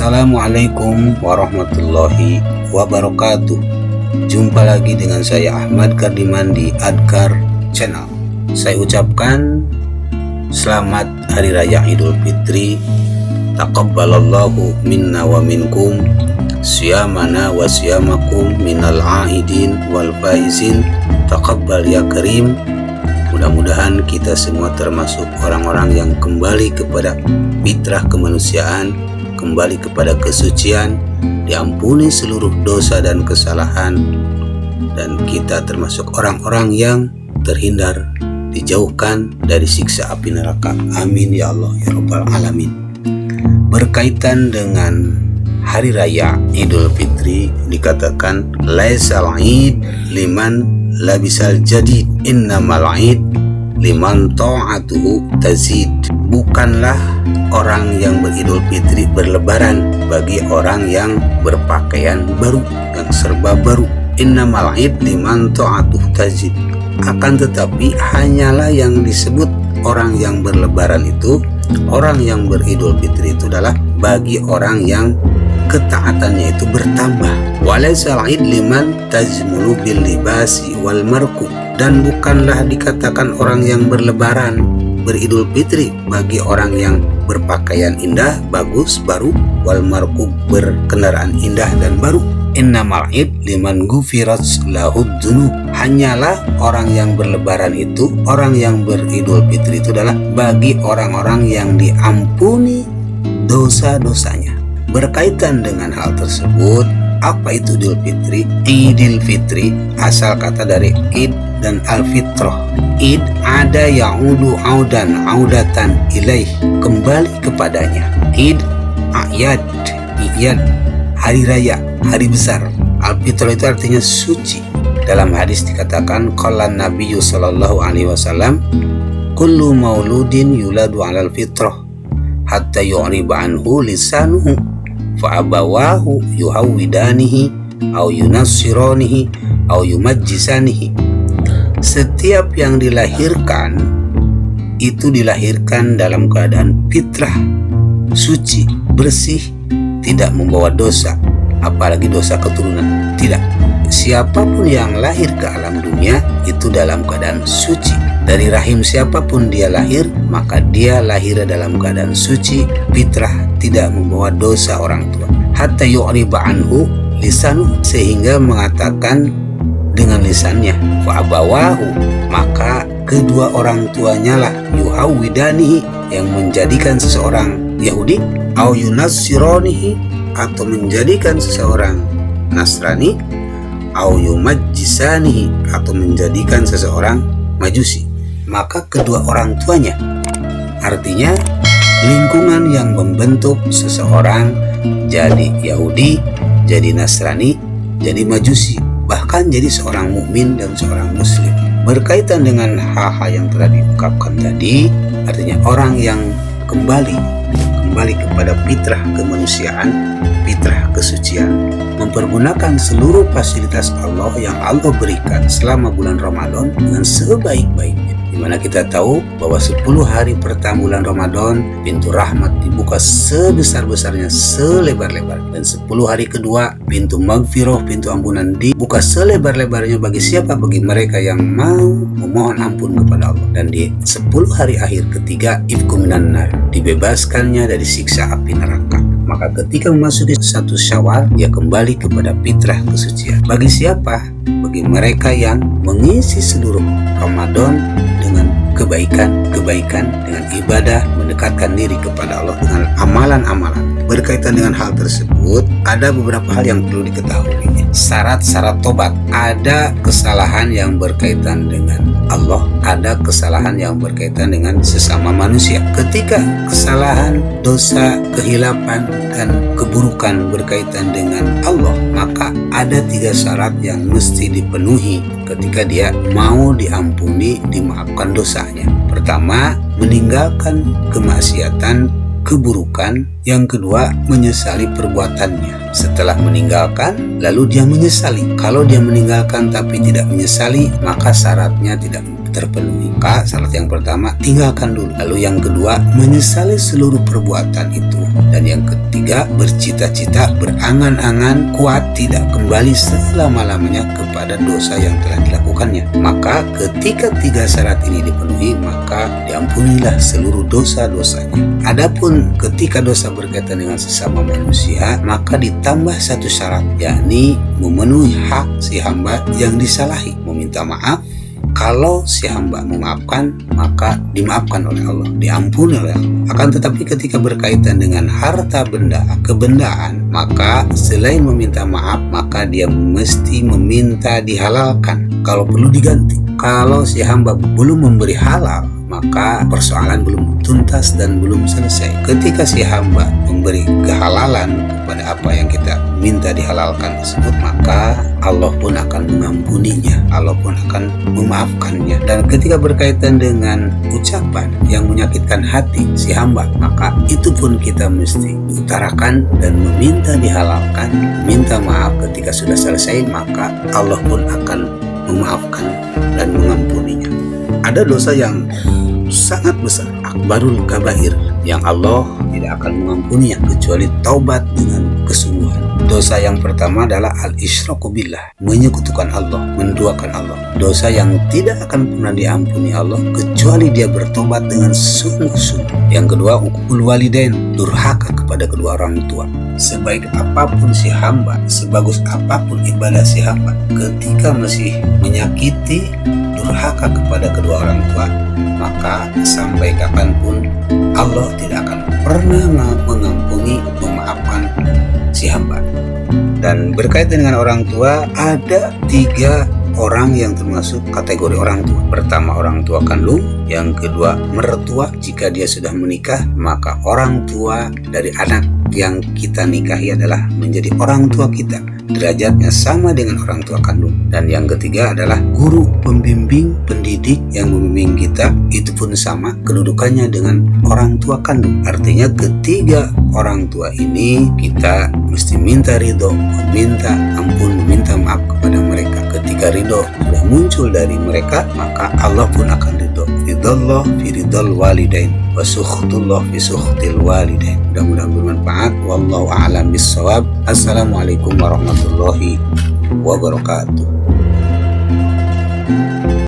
Assalamualaikum warahmatullahi wabarakatuh. Jumpa lagi dengan saya Ahmad Kardiman di Adkar Channel. Saya ucapkan selamat Hari Raya Idul Fitri. Taqabbalallahu minna wa minkum siyamana wa siyamakum minal aidin wal faizin. Taqabbal ya karim. Mudah-mudahan kita semua termasuk orang-orang yang kembali kepada fitrah kemanusiaan, kembali kepada kesucian, diampuni seluruh dosa dan kesalahan, dan kita termasuk orang-orang yang terhindar, dijauhkan dari siksa api neraka. Amin ya Allah ya Rabbal Alamin. Berkaitan dengan Hari Raya Idul Fitri dikatakan laisal id liman labisal jadid innamal id liman ta'atuhu tazid. Bukanlah orang yang beridul fitri berlebaran bagi orang yang berpakaian baru, yang serba baru. Innamal id liman ta'atuhu tazid. Akan tetapi hanyalah yang disebut orang yang berlebaran itu, orang yang beridul fitri itu adalah bagi orang yang ketaatannya itu bertambah. Walaisal id liman tajmulu bil libasi wal marku. Dan bukanlah dikatakan orang yang berlebaran beridul fitri bagi orang yang berpakaian indah, bagus, baru, wal marku berkendaraan indah dan baru. Innamal id liman gufirat lahud dzunub. Hanyalah orang yang berlebaran itu, orang yang beridul fitri itu adalah bagi orang-orang yang diampuni dosa-dosanya. Berkaitan dengan hal tersebut, apa itu Idul Fitri? Idul Fitri asal kata dari id dan al-fitrah. Id ada ya'udu audan audatan ilaih, kembali kepadanya. Id a'yad, i'yad, hari raya, hari besar. Al-fitrah itu artinya suci. Dalam hadis dikatakan qala Nabiyyu sallallahu alaihi wasallam kullu mauludin yuladu 'alal fitrah hatta yu'riba anhu lisanuhu fa abawahu yuhawidanihi au yunassiranihi au yumajjisanihi. Setiap yang dilahirkan itu dilahirkan dalam keadaan fitrah, suci, bersih, tidak membawa dosa, apalagi dosa keturunan. Tidak, siapapun yang lahir ke alam dunia itu dalam keadaan suci. Dari rahim siapapun dia lahir, maka dia lahir dalam keadaan suci, fitrah, tidak membawa dosa orang tua. Hatta yu'riba anhu lisanu, sehingga mengatakan dengan lisannya, fa abawahu, maka kedua orang tuanya lah yuhawidanihi, yang menjadikan seseorang Yahudi, au yunassiranihi, atau menjadikan seseorang Nasrani, au yumajjisanihi, atau menjadikan seseorang Majusi. Maka kedua orang tuanya, artinya lingkungan yang membentuk seseorang jadi Yahudi, jadi Nasrani, jadi Majusi, bahkan jadi seorang mukmin dan seorang muslim. Berkaitan dengan hal-hal yang telah diungkapkan tadi, artinya orang yang kembali kepada fitrah kemanusiaan, fitrah kesucian, mempergunakan seluruh fasilitas Allah yang Allah berikan selama bulan Ramadan dengan sebaik-baiknya. Dimana kita tahu bahwa 10 hari pertama bulan Ramadan pintu rahmat dibuka sebesar-besarnya, selebar-lebar, dan 10 hari kedua pintu maghfirah, pintu ampunan dibuka selebar-lebarnya bagi siapa? Bagi mereka yang mau memohon ampun kepada Allah. Dan di 10 hari akhir ketiga ifkum minan nar, dibebaskannya dari siksa api neraka. Maka ketika memasuki 1 Syawal, ia kembali kepada fitrah kesucian. Bagi siapa? Bagi mereka yang mengisi seluruh Ramadan dengan kebaikan, dengan ibadah, mendekatkan diri kepada Allah dengan amalan-amalan. Berkaitan dengan hal tersebut, ada beberapa hal yang perlu diketahui. Syarat-syarat tobat. Ada kesalahan yang berkaitan dengan Allah, ada kesalahan yang berkaitan dengan sesama manusia. Ketika kesalahan, dosa, kehilapan, dan keburukan berkaitan dengan Allah, maka ada 3 syarat yang mesti dipenuhi ketika dia mau diampuni, dimaafkan dosanya. Pertama, meninggalkan kemaksiatan, keburukan. Yang kedua, menyesali perbuatannya. Setelah meninggalkan, lalu dia menyesali. Kalau dia meninggalkan tapi tidak menyesali, maka syaratnya tidak terpenuhi. Maka syarat yang pertama, tinggalkan dulu. Lalu yang kedua, menyesali seluruh perbuatan itu. Dan yang ketiga, bercita-cita, berangan-angan kuat tidak kembali selama-lamanya kepada dosa yang telah dilakukannya. Maka ketika 3 syarat ini dipenuhi, maka diampunilah seluruh dosa-dosanya. Adapun ketika dosa berkaitan dengan sesama manusia, maka ditambah 1 syarat, yakni memenuhi hak si hamba yang disalahi, meminta maaf. Kalau si hamba memaafkan, maka dimaafkan oleh Allah, diampuni oleh Allah. Akan tetapi ketika berkaitan dengan harta benda, kebendaan, maka selain meminta maaf, maka dia mesti meminta dihalalkan kalau perlu diganti. Kalau si hamba belum memberi halal, maka persoalan belum tuntas dan belum selesai. Ketika si hamba memberi kehalalan kepada apa yang kita minta dihalalkan tersebut, maka Allah pun akan mengampuninya, Allah pun akan memaafkannya. Dan ketika berkaitan dengan ucapan yang menyakitkan hati si hamba, maka itu pun kita mesti utarakan dan meminta dihalalkan, minta maaf. Ketika sudah selesai, maka Allah pun akan memaafkan dan mengampuninya. Ada dosa yang sangat besar, akbarul kabair, yang Allah tidak akan mengampuninya kecuali taubat dengan kesungguhan. Dosa yang pertama adalah al-isyraku billah, menyekutukan Allah, menduakan Allah. Dosa yang tidak akan pernah diampuni Allah kecuali dia bertobat dengan sungguh-sungguh. Yang kedua, uququl walidain, durhaka kepada kedua orang tua. Sebaik apapun si hamba, sebagus apapun ibadah si hamba, ketika masih menyakiti, durhaka kepada kedua orang tua, maka sampai kapanpun Allah tidak akan pernah mengampuni, memaafkan si hamba. Dan berkaitan dengan orang tua, ada 3 orang yang termasuk kategori orang tua. Pertama, orang tua kandung. Yang kedua, mertua. Jika dia sudah menikah, maka orang tua dari anak yang kita nikahi adalah menjadi orang tua kita, derajatnya sama dengan orang tua kandung. Dan yang ketiga adalah guru, pembimbing, pendidik yang membimbing kita, itu pun sama kedudukannya dengan orang tua kandung. Artinya ketiga orang tua ini kita mesti minta ridho, minta ampun, minta maaf kepada mereka. Ketika ridho sudah muncul dari mereka, maka Allah pun akan ridho. Ridallah fi ridal walidain wa sukhtullah fi sukhtil walidain. Mudah-mudahan bermanfaat. Wallahu a'lam bissawab. Assalamualaikum warahmatullahi wabarakatuh.